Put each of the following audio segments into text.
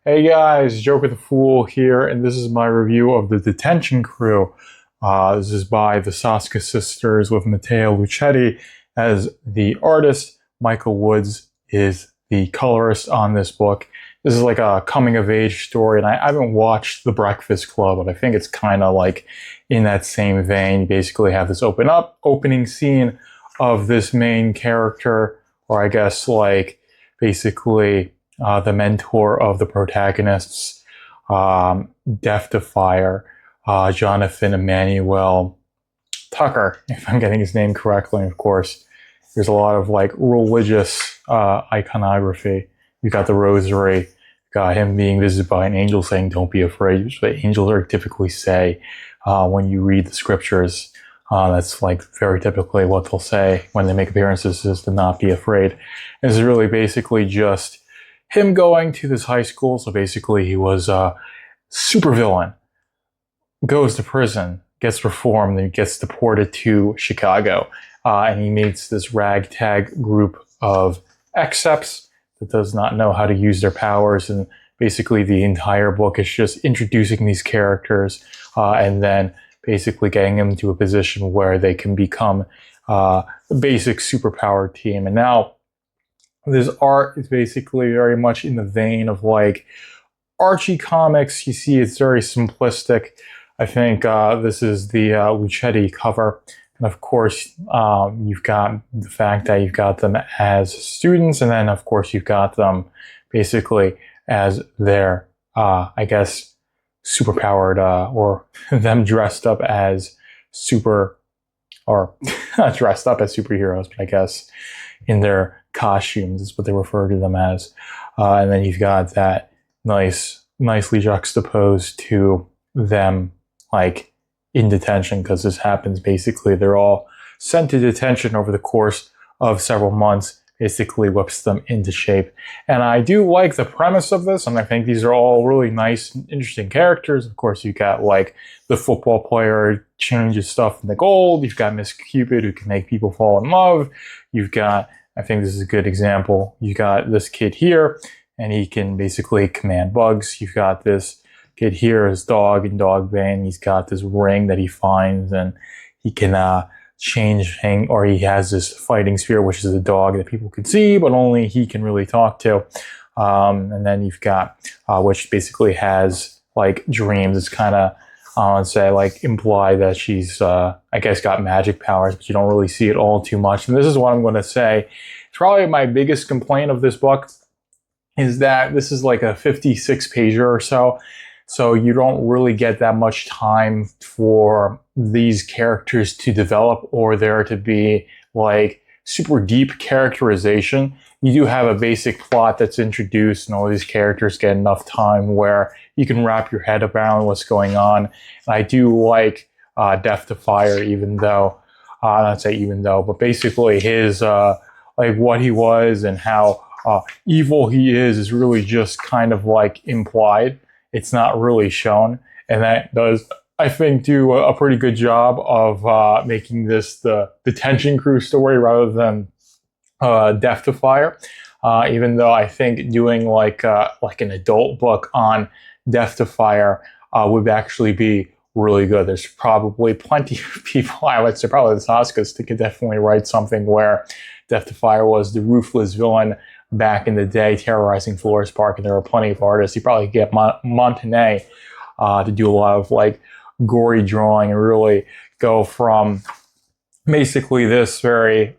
Hey guys, Joker the Fool here, and this is my review of the Detention Crew. This is by the Saska sisters with Matteo Lucetti as the artist. Michael Woods is the colorist on this book. This is like a coming-of-age story, and I haven't watched The Breakfast Club, but I think it's kind of like in that same vein. You basically have this opening scene of this main character, or I guess like basically the mentor of the protagonists, Death to Fire, Jonathan Emmanuel Tucker, if I'm getting his name correctly. Of course, there's a lot of like religious iconography. You got the rosary, you got him being visited by an angel saying, "Don't be afraid," which the angels are typically say when you read the scriptures. That's like very typically what they'll say when they make appearances, is to not be afraid. And this is really basically just him going to this high school. So basically he was a supervillain, goes to prison, gets reformed, and gets deported to Chicago. And he meets this ragtag group of accepts that does not know how to use their powers. And basically the entire book is just introducing these characters and then basically getting them to a position where they can become a basic superpower team. And now this art is basically very much in the vein of like Archie comics. You see, it's very simplistic. I think this is the Lucetti cover. And of course, you've got the fact that you've got them as students, and then of course you've got them basically as their, I guess, superpowered, or them dressed up as not dressed up as superheroes, but I guess in their costumes is what they refer to them as. And then you've got that nicely juxtaposed to them like in detention, because this happens basically, they're all sent to detention over the course of several months, basically whips them into shape. And I do like the premise of this, and I think these are all really nice and interesting characters. Of course, you've got like the football player changes stuff into gold. You've got Miss Cupid, who can make people fall in love. You've got, I think this is a good example, you got this kid here, and he can basically command bugs. You've got this kid here, his dog in Dogbane. He's got this ring that he finds, and he can change thing, or he has this fighting spirit, which is a dog that people can see, but only he can really talk to. And then you've got, which basically has like dreams. It's kind of, let's say, like imply that she's, I guess, got magic powers, but you don't really see it all too much. And this is what I'm going to say. It's probably my biggest complaint of this book, is that this is like a 56-pager or so. So you don't really get that much time for these characters to develop, or there to be like super deep characterization. You do have a basic plot that's introduced, and all these characters get enough time where you can wrap your head around what's going on. And I do like Death to Fire, even though, not say even though, but basically his, like what he was and how evil he is really just kind of like implied. It's not really shown, and that does, I think, do a pretty good job of making this the Detention Crew story rather than Death to Fire. Even though I think doing like an adult book on Death to Fire would actually be really good. There's probably plenty of people, I would say probably the Saskas, that could definitely write something where Death to Fire was the ruthless villain back in the day, terrorizing Flores Park, and there were plenty of artists. You probably get Montané to do a lot of like gory drawing and really go from basically this very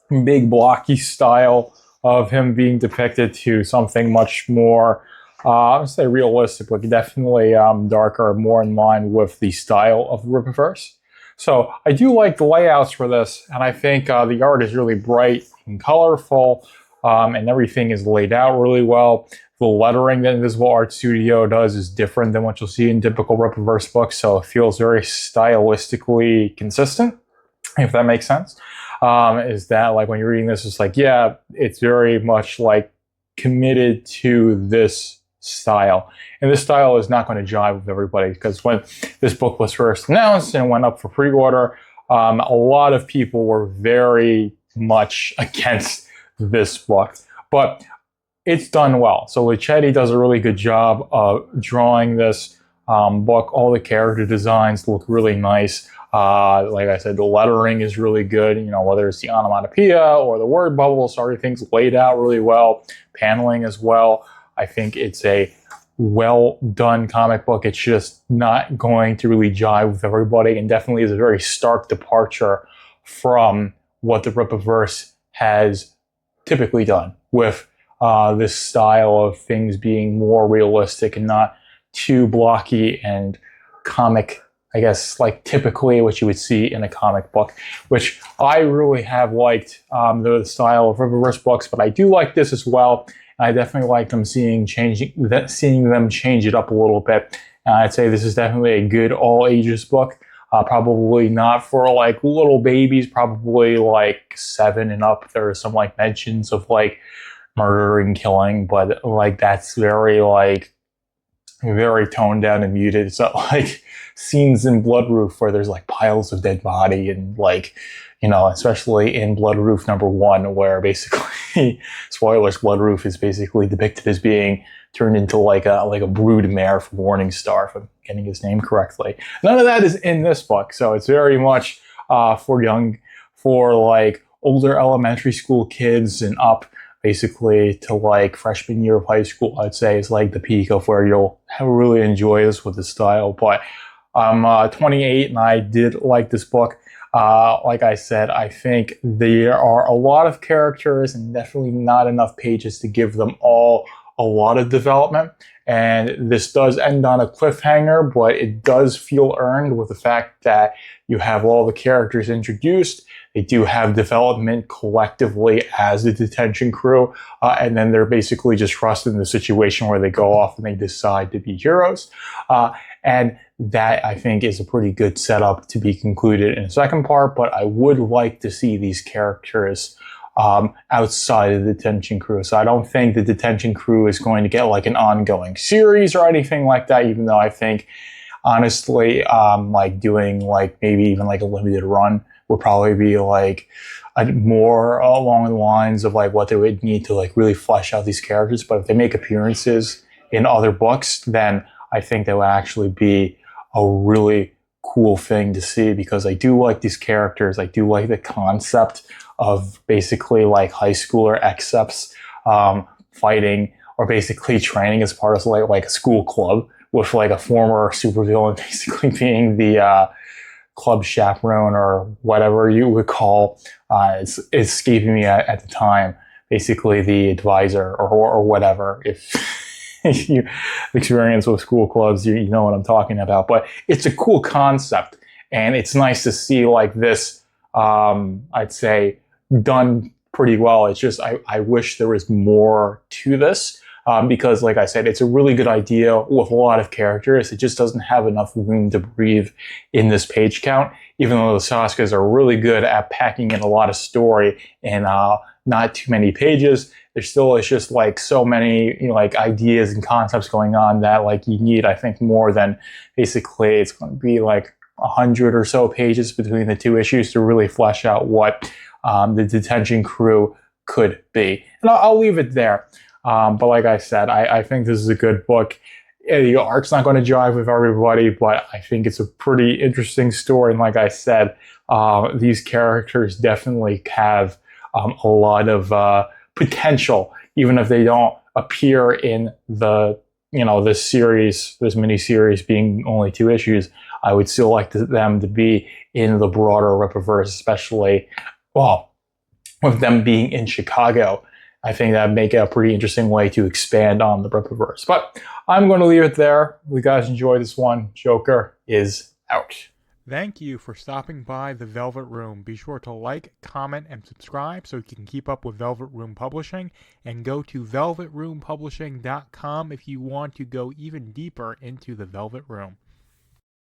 big blocky style of him being depicted to something much more, I would say realistic, but definitely darker, more in line with the style of the Rippaverse. So I do like the layouts for this, and I think the art is really bright and colorful, and everything is laid out really well. The lettering that Invisible Art Studio does is different than what you'll see in typical Rippaverse books, so it feels very stylistically consistent, if that makes sense. Is that like when you're reading this, it's like, yeah, it's very much like committed to this style. And this style is not going to jive with everybody, because when this book was first announced and went up for pre-order, a lot of people were very much against this book. But it's done well. So Luchetti does a really good job of drawing this book. All the character designs look really nice. Like I said, the lettering is really good. You know, whether it's the onomatopoeia or the word bubbles, everything's laid out really well. Paneling as well. I think it's a well done comic book. It's just not going to really jive with everybody, and definitely is a very stark departure from what the Rippaverse has typically done with this style of things being more realistic and not too blocky and comic, I guess, like typically what you would see in a comic book, which I really have liked the style of Rippaverse books, but I do like this as well. I definitely like them seeing them change it up a little bit. I'd say this is definitely a good all ages book. Probably not for like little babies, probably like 7 and up. There are some like mentions of like murder and killing, but like that's very toned down and muted. It's not like scenes in Blood Roof where there's like piles of dead body and like, you know, especially in Blood Roof #1, where basically, spoilers, Blood Roof is basically depicted as being turned into like a brood mare from Morningstar, if I'm getting his name correctly. None of that is in this book, so it's very much for like older elementary school kids and up, basically to like freshman year of high school. I'd say is like the peak of where you'll really enjoy this with the style. But I'm 28 and I did like this book. Like I said, I think there are a lot of characters and definitely not enough pages to give them all a lot of development. And this does end on a cliffhanger, but it does feel earned with the fact that you have all the characters introduced. They do have development collectively as the Detention Crew, and then they're basically just thrust in the situation where they go off and they decide to be heroes. And that, I think, is a pretty good setup to be concluded in the second part, but I would like to see these characters outside of the Detention Crew. So I don't think the Detention Crew is going to get like an ongoing series or anything like that, even though I think, honestly, like doing like maybe even like a limited run would probably be like more along the lines of like what they would need to like really flesh out these characters. But if they make appearances in other books, then I think that would actually be a really cool thing to see, because I do like these characters. I do like the concept of basically like high schooler ex-ups fighting or basically training as part of like a school club, with like a former supervillain basically being the club chaperone or whatever you would call. It's escaping me at the time. Basically the advisor or whatever. If you experience with school clubs, you know what I'm talking about. But it's a cool concept, and it's nice to see like this, I'd say, done pretty well. It's just I wish there was more to this, because like I said, it's a really good idea with a lot of characters. It just doesn't have enough room to breathe in this page count, even though the Saskas are really good at packing in a lot of story in not too many pages. There still is just like so many, you know, like ideas and concepts going on that like you need, I think, more than basically it's going to be like 100 or so pages between the two issues to really flesh out what the Detention Crew could be. And I'll leave it there. But like I said, I think this is a good book. The art's not going to jive with everybody, but I think it's a pretty interesting story. And like I said, these characters definitely have a lot of potential, even if they don't appear in the, you know, this series, this mini-series being only 2 issues. I would still like them to be in the broader Rippaverse, especially, well, with them being in Chicago. I think that'd make it a pretty interesting way to expand on the Rippaverse. But I'm going to leave it there. If you guys enjoy this one, Joker is out. Thank you for stopping by the Velvet Room. Be sure to like, comment, and subscribe so you can keep up with Velvet Room Publishing. And go to velvetroompublishing.com if you want to go even deeper into the Velvet Room.